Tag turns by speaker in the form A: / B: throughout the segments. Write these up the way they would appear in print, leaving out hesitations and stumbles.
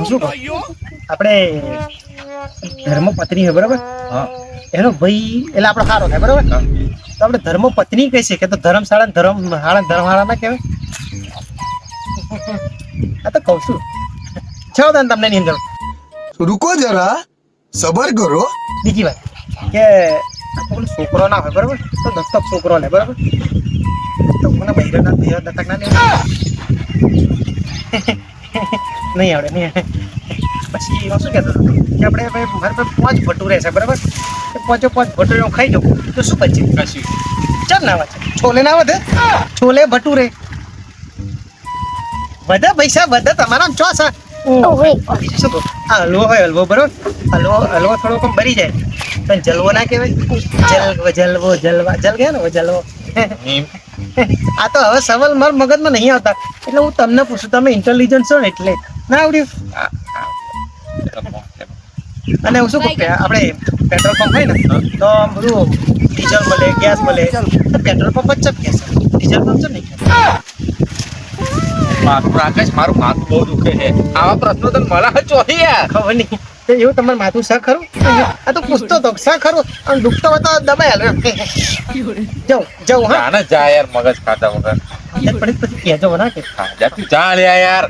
A: શું કહું? આપણે ધર્મ પત્ની છે બરાબર, એનો ભાઈ એટલે આપણો સારો થાય બરાબર. તો આપણે ધર્મ પત્ની કહી શકીએ તો ધર્મશાળા ના કહેવાય. આ તો કહું છું છો તમને ની અંદર.
B: रुको जरा सबर करो.
A: બીજી વાત કે છોકરો ના હોય બરાબર તો દત્તક છોકરો લે બરાબર. તો મને બૈરાના દત્તક ના લે નહીં આવડે નહીં. પછી હું શું કહેતો હતો કે આપણે ભાઈ મારે પાસે 5 ભટુરે છે બરાબર. પાંચે 5 ભટુરે હું ખાઈ જાઉં તો શું બચે?
C: કશું
A: ચાલ ના વધે છોલે ના વધે, છોલે ભટુરે બધા પૈસા બધા તમારા ચો છે. શું કહું? આ હલવો હોય હલવો બરોબર, હલવો થોડો કમ ભરી જાય પણ જલવો ના કહેવાય. જલ ગયા ને જલવો. આ તો હવે સવાલ મારા મગજમાં નહીં આવતા એટલે હું તમને પૂછું, તમે ઇન્ટેલિજન્ટ છો ને એટલે ના આવડ્યું. અને હું શું કહું આપણે પેટ્રોલ પંપ હોય ને તો બધું ડીઝલ મળે ગેસ મળે તો પેટ્રોલ પંપ જ ચપ ગેસ ડીઝલ પંપ છે નહીં.
C: મારું રાકેશ, મારું માથું બહુ દુખે છે. આવા પ્રશ્નો તને મળે છે ચોથી યાર.
A: ખબર નહીં તો એવું તમારું માથું શા ખરું? આ તો પૂછતો તો શા ખરું અને દુખતો હોય તો દબાઈ હાલો. જાઉં હા
C: જાને જા યાર, મગજ ખાતા વગર.
A: પછી કહેજો ના કે
C: જા તું જા લે યાર.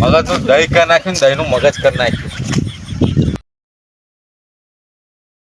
C: મગજ નું દહીં કરી નાખ્યું ને દહીં નું મગજ કરી નાખ્યું.